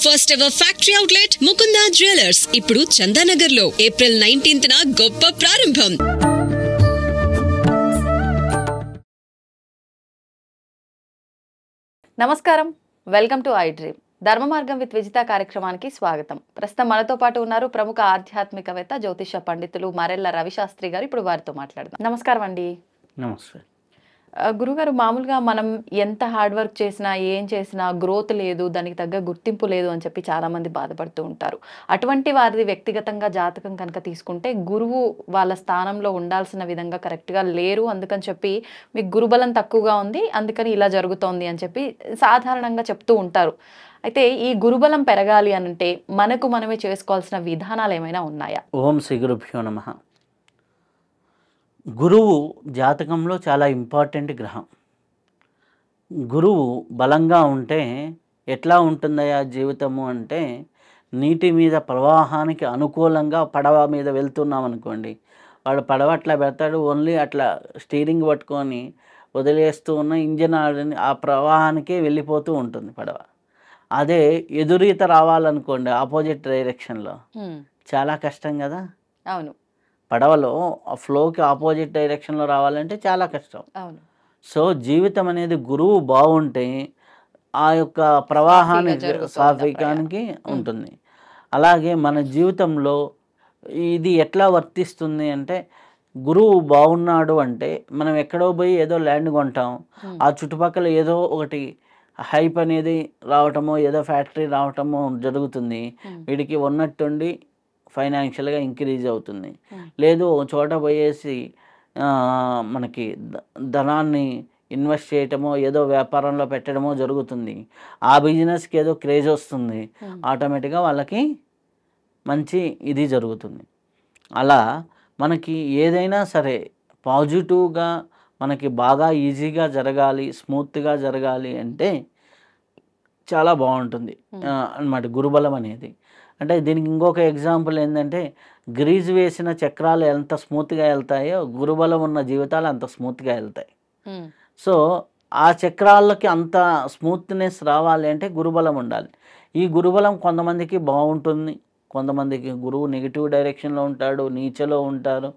First ever factory outlet Mukunda jewellers ఇప్పుడు చందానగర్ లో April 19th గొప్ప ప్రారంభం. నమస్కారం, వెల్కమ్ టు ఐ డ్రీమ్. ధర్మ మార్గం విత్ విజిత కార్యక్రమానికి స్వాగతం. ప్రస్తుతం మనతో పాటు ఉన్నారు ప్రముఖ ఆధ్యాత్మికవేత్త జ్యోతిష పండితులు మరెల్ల రవిశాస్త్రి గారు. ఇప్పుడు వారితో మాట్లాడదాం. నమస్కారం అండి. నమస్తే గురుగారు, మామూలుగా మనం ఎంత హార్డ్ వర్క్ చేసినా ఏం చేసినా గ్రోత్ లేదు, దానికి తగ్గ గుర్తింపు లేదు అని చెప్పి చాలా మంది బాధపడుతూ ఉంటారు. అటువంటి వారిది వ్యక్తిగతంగా జాతకం కనుక తీసుకుంటే గురువు వాళ్ళ స్థానంలో ఉండాల్సిన విధంగా కరెక్ట్గా లేరు, అందుకని చెప్పి మీకు గురుబలం తక్కువగా ఉంది, అందుకని ఇలా జరుగుతోంది అని చెప్పి సాధారణంగా చెప్తూ ఉంటారు. అయితే ఈ గురుబలం పెరగాలి అంటే మనకు మనమే చేసుకోవాల్సిన విధానాలు ఏమైనా ఉన్నాయా? ఓం శ్రీ గురుభ్యో నమః. గురువు జాతకంలో చాలా ఇంపార్టెంట్ గ్రహం. గురువు బలంగా ఉంటే ఎట్లా ఉంటుందయా జీవితము అంటే, నీటి మీద ప్రవాహానికి అనుకూలంగా పడవ మీద వెళ్తున్నాం అనుకోండి, వాడు పడవ అట్లా పెడతాడు, ఓన్లీ అట్లా స్టీరింగ్ పట్టుకొని వదిలేస్తూ ఉన్న ఇంజన్ ఆ ప్రవాహానికే వెళ్ళిపోతూ ఉంటుంది పడవ. అదే ఎదురీత రావాలనుకోండి ఆపోజిట్ డైరెక్షన్లో, చాలా కష్టం కదా. అవును, పడవలో ఆ ఫ్లోకి ఆపోజిట్ డైరెక్షన్లో రావాలంటే చాలా కష్టం. అవును. సో జీవితం అనేది గురువు బాగుంటే ఆ యొక్క ప్రవాహానికి సాఫీకానికి ఉంటుంది. అలాగే మన జీవితంలో ఇది ఎట్లా వర్తిస్తుంది అంటే, గురువు బాగున్నాడు అంటే మనం ఎక్కడో పోయి ఏదో ల్యాండ్ కొంటాం, ఆ చుట్టుపక్కల ఏదో ఒకటి హైప్ అనేది రావటమో ఏదో ఫ్యాక్టరీ రావటమో జరుగుతుంది. వీడికి ఉన్నట్టుండి ఫైనాన్షియల్గా ఇంక్రీజ్ అవుతుంది. లేదు ఒక చోట పోయేసి మనకి ధనాన్ని ఇన్వెస్ట్ చేయటమో ఏదో వ్యాపారంలో పెట్టడమో జరుగుతుంది. ఆ బిజినెస్కి ఏదో క్రేజ్ వస్తుంది, ఆటోమేటిక్గా వాళ్ళకి మంచి ఇది జరుగుతుంది. అలా మనకి ఏదైనా సరే పాజిటివ్గా మనకి బాగా ఈజీగా జరగాలి, స్మూత్గా జరగాలి అంటే చాలా బాగుంటుంది అన్నమాట గురుబలం అనేది. అంటే దీనికి ఇంకొక ఎగ్జాంపుల్ ఏంటంటే, గ్రీజ్ వేసిన చక్రాలు ఎంత స్మూత్గా వెళ్తాయో గురుబలం ఉన్న జీవితాలు అంత స్మూత్గా వెళ్తాయి. సో ఆ చక్రాలకి అంత స్మూత్నెస్ రావాలి అంటే గురుబలం ఉండాలి. ఈ గురుబలం కొంతమందికి బాగుంటుంది, కొంతమందికి గురువు నెగిటివ్ డైరెక్షన్లో ఉంటాడు, నీచలో ఉంటారు.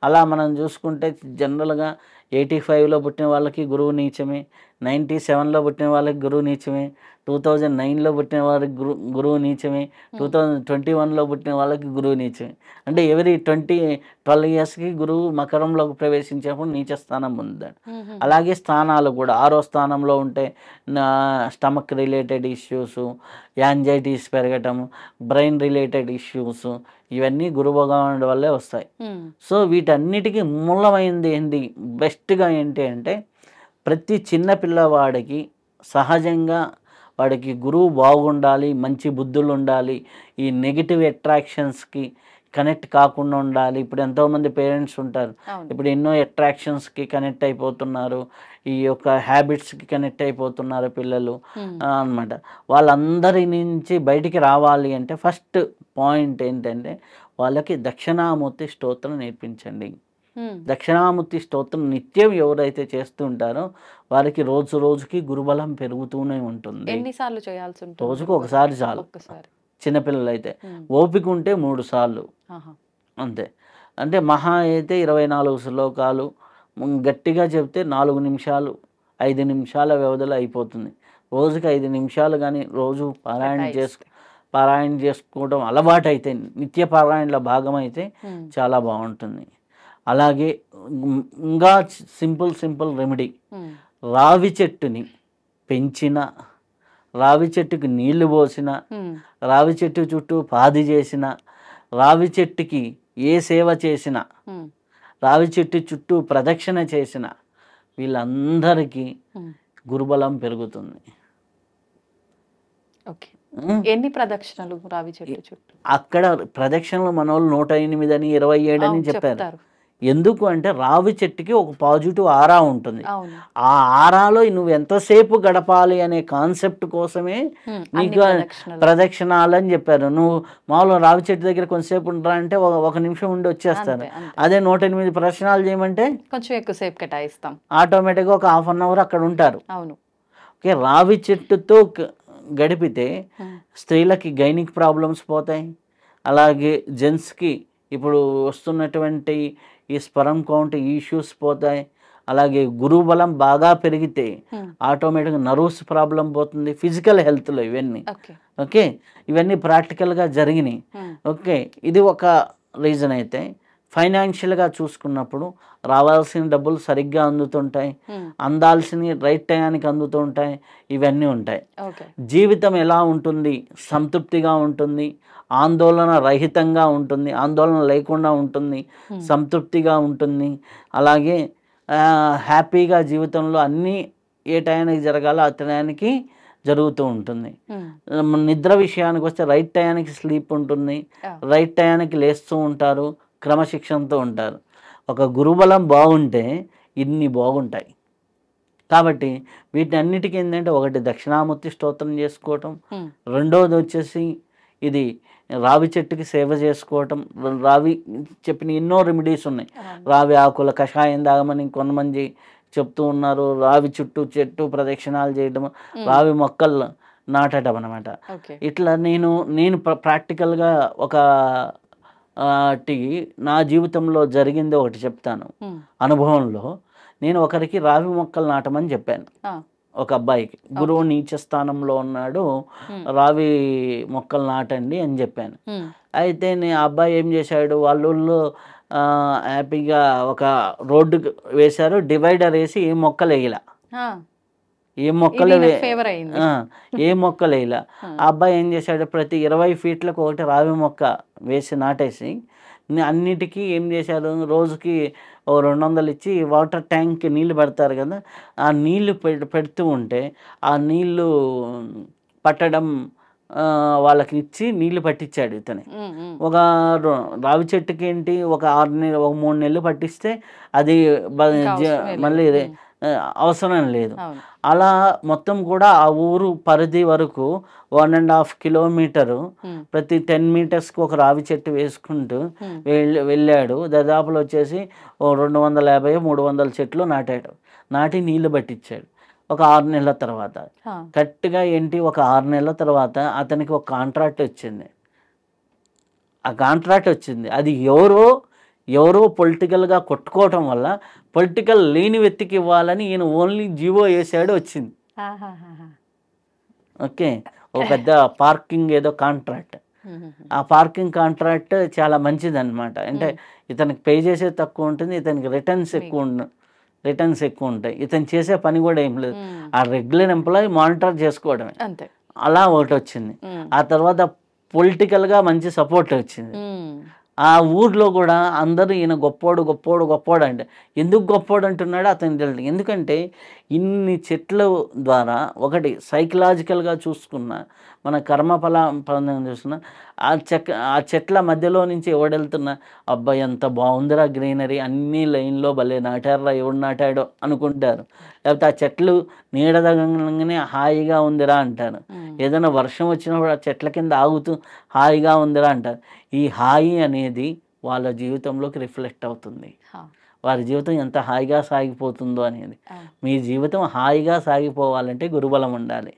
అలా మనం చూసుకుంటే జనరల్గా 85లో పుట్టిన వాళ్ళకి గురువు నీచమే, 97లో పుట్టిన వాళ్ళకి గురువు నీచమే, 2009లో పుట్టిన వాళ్ళకి గురువు నీచమే, 2021లో పుట్టిన వాళ్ళకి గురువు నీచమే. అంటే ఎవరి 12 ఇయర్స్కి గురువు మకరంలోకి ప్రవేశించేప్పుడు నీచ స్థానం పొందుతాడు. అలాగే స్థానాలు కూడా 6వ స్థానంలో ఉంటే స్టమక్ రిలేటెడ్ ఇష్యూస్, యాంజైటీస్ పెరగటం, బ్రెయిన్ రిలేటెడ్ ఇష్యూస్, ఇవన్నీ గురు భగవానుడి వల్లే వస్తాయి. సో వీటన్నిటికీ మూలమైంది ఏంటి, బెస్ట్గా ఏంటి అంటే, ప్రతి చిన్న పిల్లవాడికి సహజంగా వాడికి గురువు బాగుండాలి, మంచి బుద్ధులు ఉండాలి, ఈ నెగిటివ్ అట్రాక్షన్స్కి కనెక్ట్ కాకుండా ఉండాలి. ఇప్పుడు ఎంతోమంది పేరెంట్స్ ఉంటారు, ఇప్పుడు ఎన్నో అట్రాక్షన్స్కి కనెక్ట్ అయిపోతున్నారు, ఈ యొక్క హ్యాబిట్స్కి కనెక్ట్ అయిపోతున్నారు పిల్లలు అన్నమాట. వాళ్ళందరి నుంచి బయటికి రావాలి అంటే ఫస్ట్ పాయింట్ ఏంటంటే, వాళ్ళకి దక్షిణామూర్తి స్తోత్రం నేర్పించండి. దక్షిణామూర్తి స్తోత్రం నిత్యం ఎవరైతే చేస్తూ ఉంటారో వారికి రోజు రోజుకి గురుబలం పెరుగుతూనే ఉంటుంది. ఎన్నిసార్లు చేయాల్సి ఉంటుంది? రోజుకు ఒకసారి చాలు. చిన్నపిల్లలు అయితే ఓపిక ఉంటే 3 సార్లు అంతే. అంటే మహా అయితే 24 శ్లోకాలు, గట్టిగా చెప్తే 4 నిమిషాలు 5 నిమిషాల వ్యవధిలో అయిపోతుంది. రోజుకి 5 నిమిషాలు కానీ రోజు పారాయణ చేసుకోవడం అలవాటు అయితే, నిత్య పారాయణలో భాగం అయితే చాలా బాగుంటుంది. అలాగే ఇంకా సింపుల్ రెమెడీ, రావి చెట్టుని పెంచిన, రావి చెట్టుకి నీళ్లు పోసిన, రావి చెట్టు చుట్టూ పాది చేసిన, రావి చెట్టుకి ఏ సేవ చేసినా, రావి చెట్టు చుట్టూ ప్రదక్షిణ చేసిన వీళ్ళందరికీ గురుబలం పెరుగుతుంది. ఎన్ని ప్రదక్షిణలు రావి చెట్టు చుట్టూ? అక్కడ ప్రదక్షిణలు మన వాళ్ళు 108 అని 27 అని చెప్పారు. ఎందుకు అంటే రావి చెట్టుకి ఒక పాజిటివ్ ఆరా ఉంటుంది. ఆ ఆరాలో నువ్వు ఎంతసేపు గడపాలి అనే కాన్సెప్ట్ కోసమే నీకు ప్రదక్షిణాలు అని చెప్పారు. నువ్వు మామూలుగా రావి చెట్టు దగ్గర కొంతసేపు ఉంటారా అంటే 1 నిమిషం ఉండి వచ్చేస్తారు. అదే 108 ప్రదక్షిణాలు చేయమంటే కొంచెం ఎక్కువసేపు కేటాయిస్తాం, ఆటోమేటిక్గా ఒక ½ అవర్ అక్కడ ఉంటారు. అవును. ఓకే, రావి చెట్టుతో గడిపితే స్త్రీలకి గైనిక్ ప్రాబ్లమ్స్ పోతాయి, అలాగే జెంట్స్కి ఇప్పుడు వస్తున్నటువంటి ఈ స్పరం కౌంట్ ఇష్యూస్ పోతాయి, అలాగే గురువు బలం బాగా పెరిగితే ఆటోమేటిక్గా నర్వ్స్ ప్రాబ్లం పోతుంది, ఫిజికల్ హెల్త్లో ఇవన్నీ. ఓకే, ఇవన్నీ ప్రాక్టికల్గా జరిగినాయి. ఓకే, ఇది ఒక రీజన్. అయితే ఫైనాన్షియల్గా చూసుకున్నప్పుడు రావాల్సిన డబ్బులు సరిగ్గా అందుతుంటాయి, అందాల్సిన రైట్ టయానికి అందుతుంటాయి, ఇవన్నీ ఉంటాయి. జీవితం ఎలా ఉంటుంది? సంతృప్తిగా ఉంటుంది, ఆందోళన రహితంగా ఉంటుంది, ఆందోళన లేకుండా ఉంటుంది, సంతృప్తిగా ఉంటుంది. అలాగే హ్యాపీగా జీవితంలో అన్నీ ఏ టయానికి జరగాలో ఆ టయానికి జరుగుతూ ఉంటుంది. నిద్ర విషయానికి వస్తే రైట్ టయానికి స్లీప్ ఉంటుంది, రైట్ టయానికి లేస్తూ ఉంటారు, క్రమశిక్షణతో ఉంటారు. ఒక గురుబలం బాగుంటే ఇన్ని బాగుంటాయి. కాబట్టి వీటన్నిటికీ ఏంటంటే ఒకటి దక్షిణామూర్తి స్తోత్రం చేసుకోవటం, రెండవది వచ్చేసి ఇది రావి చెట్టుకి సేవ చేసుకోవటం. రావి చెప్పిన ఎన్నో రెమెడీస్ ఉన్నాయి. రావి ఆకుల కషాయం తాగమని కొంతమంది చెప్తూ ఉన్నారు, రావి చెట్టు ప్రదక్షిణాలు చేయడం, రావి మొక్కలు నాటడం అనమాట. ఇట్లా నేను ప్రాక్టికల్గా ఒక నా జీవితంలో జరిగింది ఒకటి చెప్తాను. అనుభవంలో నేను ఒకరికి రావి మొక్కలు నాటమని చెప్పాను. ఒక అబ్బాయికి గురువు నీచ స్థానంలో ఉన్నాడు, రావి మొక్కలు నాటండి అని చెప్పాను. అయితే ఆ అబ్బాయి ఏం చేశాడు, వాళ్ళు హ్యాపీగా ఒక రోడ్డు వేశారు, డివైడర్ వేసి ఏ మొక్కలు వేయలా, ఏ మొక్కలు వేయలా. ఆ అబ్బాయి ఏం చేశాడు, ప్రతి 20 ఫీట్లకు ఒకటి రావి మొక్క వేసి నాటేసి అన్నిటికీ ఏం చేశారు, రోజుకి 200 ఇచ్చి వాటర్ ట్యాంక్ నీళ్ళు పెడతారు కదా, ఆ నీళ్లు పెడుతూ ఉంటే ఆ నీళ్లు పట్టడం వాళ్ళకి ఇచ్చి నీళ్లు పట్టించాడు ఇతని. ఒక రావి చెట్టుకి ఏంటి ఒక 6 నెలలు 3 నెలలు పట్టిస్తే అది మళ్ళీ అవసరం లేదు. అలా మొత్తం కూడా ఆ ఊరు పరిధి వరకు 1.5 కిలోమీటరు ప్రతి 10 మీటర్స్కి ఒక రావి చెట్టు వేసుకుంటూ వెళ్ళాడు. దాదాపులో వచ్చేసి 250-300 చెట్లు నాటి నీళ్లు పట్టించాడు. ఒక 6 నెలల తర్వాత కరెక్ట్గా ఏంటి, ఒక 6 నెలల తర్వాత అతనికి ఒక కాంట్రాక్ట్ వచ్చింది. ఆ కాంట్రాక్ట్ వచ్చింది, అది ఎవరో పొలిటికల్గా కొట్టుకోవటం వల్ల పొలిటికల్ లేని వ్యక్తికి ఇవ్వాలని ఈయన ఓన్లీ జీవో వేసాడు, వచ్చింది. ఓకే, ఒక పెద్ద పార్కింగ్ ఏదో కాంట్రాక్ట్. ఆ పార్కింగ్ కాంట్రాక్ట్ చాలా మంచిది అనమాట. అంటే ఇతనికి పే చేసేది తక్కువ ఉంటుంది, ఇతనికి రిటర్న్స్ ఎక్కువ ఉంటాయి. ఇతను చేసే పని కూడా ఏం లేదు, ఆ రెగ్యులర్ ఎంప్లాయీ మానిటర్ చేసుకోవడమే. అలా ఒకటి వచ్చింది. ఆ తర్వాత పొలిటికల్గా మంచి సపోర్ట్ వచ్చింది. ఆ ఊర్లో కూడా అందరూ ఈయన గొప్పోడు అంటే ఎందుకు గొప్పోడు అంటున్నాడో అతనికి తెలియదు. ఎందుకంటే ఇన్ని చెట్ల ద్వారా ఒకటి సైకలాజికల్గా చూసుకున్న మన కర్మఫలం చూసుకున్న ఆ చెట్ల మధ్యలో నుంచి ఎవడెళ్తున్నా అబ్బాయి ఎంత బాగుందిరా గ్రీనరీ, అన్ని లైన్లో భలే నాటారా, ఎవడు నాటాడో అనుకుంటారు. లేకపోతే ఆ చెట్లు నీడదగంగానే హాయిగా ఉందిరా అంటారు. ఏదైనా వర్షం వచ్చినప్పుడు ఆ చెట్ల కింద ఆగుతూ హాయిగా ఉందిరా అంటారు. ఈ హాయి అనేది వాళ్ళ జీవితంలోకి రిఫ్లెక్ట్ అవుతుంది. వారి జీవితం ఎంత హాయిగా సాగిపోతుందో అనేది. మీ జీవితం హాయిగా సాగిపోవాలంటే గురుబలం ఉండాలి.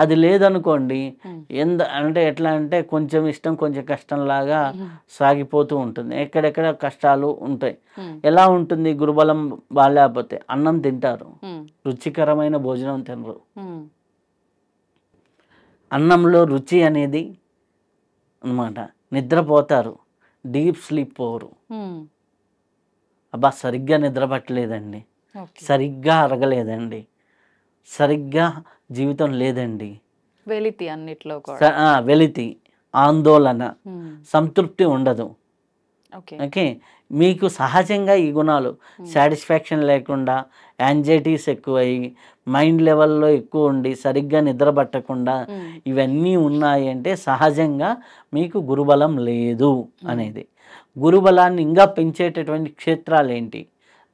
అది లేదనుకోండి, అంటే ఎట్లా అంటే కొంచెం ఇష్టం కొంచెం కష్టంలాగా సాగిపోతూ ఉంటుంది. ఎక్కడెక్కడ కష్టాలు ఉంటాయి. ఎలా ఉంటుంది గురుబలం బాగాలేకపోతే? అన్నం తింటారు, రుచికరమైన భోజనం తినరు. అన్నంలో రుచి అనేది అన్నమాట. నిద్రపోతారు, డీప్ స్లీప్ పోరు. అబ్బా సరిగ్గా నిద్ర పట్టలేదండి, సరిగ్గా అరగలేదండి, సరిగ్గా జీవితం లేదండి, వెలితి అన్నిట్లో కూడా వెలితి, ఆందోళన, సంతృప్తి ఉండదు. ఓకే, మీకు సహజంగా ఈ గుణాలు సాటిస్ఫాక్షన్ లేకుండా, యాంగ్జైటీస్ ఎక్కువయ్యి, మైండ్ లెవెల్లో ఎక్కువ ఉండి సరిగ్గా నిద్ర పట్టకుండా ఇవన్నీ ఉన్నాయి అంటే సహజంగా మీకు గురుబలం లేదు అనేది. గురుబలాన్ని ఇంకా పెంచేటటువంటి క్షేత్రాలు ఏంటి?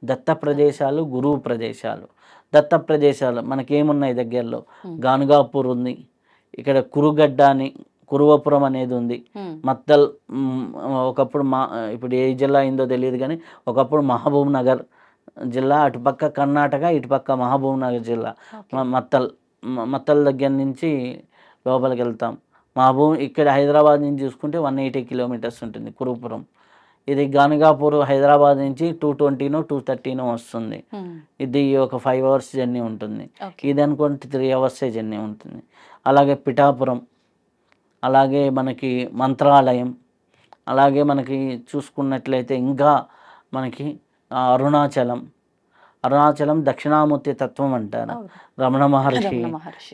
దత్త ప్రదేశాలు, గురువు ప్రదేశాలు. దత్త ప్రదేశాలు మనకేమున్నాయి దగ్గరలో? గానుగాపూర్ ఉంది, ఇక్కడ కురుగడ్డ అని కురువపురం అనేది ఉంది, మత్తల్ ఒకప్పుడు ఇప్పుడు ఏ జిల్లా అయిందో తెలియదు కానీ ఒకప్పుడు మహబూబ్ నగర్ జిల్లా, అటుపక్క కర్ణాటక, ఇటుపక్క మహబూబ్ నగర్ జిల్లా, మత్తల్ మత్తల దగ్గర నుంచి లోపలికి వెళ్తాం. ఇక్కడ హైదరాబాద్ నుంచి చూసుకుంటే 180 కిలోమీటర్స్ ఉంటుంది కురుపురం. ఇది గానగాపూర్ హైదరాబాద్ నుంచి 220నో 230నో వస్తుంది. ఇది ఒక 5 అవర్స్ జర్నీ ఉంటుంది. ఇది అనుకుంటే 3 అవర్సే జర్నీ ఉంటుంది. అలాగే పిఠాపురం, అలాగే మనకి మంత్రాలయం, అలాగే మనకి చూసుకున్నట్లయితే ఇంకా మనకి అరుణాచలం దక్షిణామూర్తి తత్వం అంటారు. రమణ మహర్షి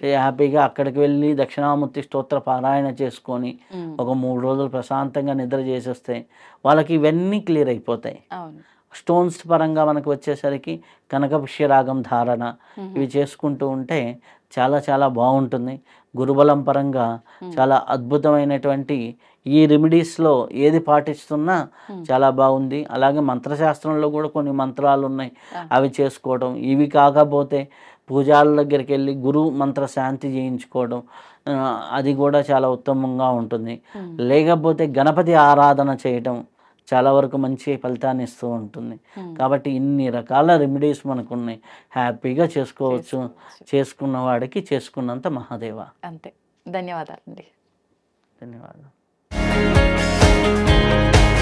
హ్యాపీగా అక్కడికి వెళ్ళి దక్షిణామూర్తి స్తోత్ర పారాయణ చేసుకొని ఒక 3 రోజులు ప్రశాంతంగా నిద్ర చేసి వస్తే వాళ్ళకి ఇవన్నీ క్లియర్ అయిపోతాయి. స్టోన్స్ పరంగా మనకు వచ్చేసరికి కనకపుష్యరాగం ధారణ ఇవి చేసుకుంటూ ఉంటే చాలా చాలా బాగుంటుంది. గురుబలం పరంగా చాలా అద్భుతమైనటువంటి ఈ రెమెడీస్లో ఏది పాటిస్తున్నా చాలా బాగుంది. అలాగే మంత్రశాస్త్రంలో కూడా కొన్ని మంత్రాలు ఉన్నాయి, అవి చేసుకోవడం. ఇవి కాకపోతే పూజాల దగ్గరికి వెళ్ళి గురు మంత్ర శాంతి చేయించుకోవడం, అది కూడా చాలా ఉత్తమంగా ఉంటుంది. లేకపోతే గణపతి ఆరాధన చేయటం చాలా వరకు మంచి ఫలితాన్ని ఇస్తూ ఉంటుంది. కాబట్టి ఇన్ని రకాల రెమెడీస్ మనకు ఉన్నాయి, హ్యాపీగా చేసుకోవచ్చు. చేసుకున్న వాడికి చేసుకున్నంత మహాదేవ. అంతే. ధన్యవాదాలండి. ధన్యవాదాలు.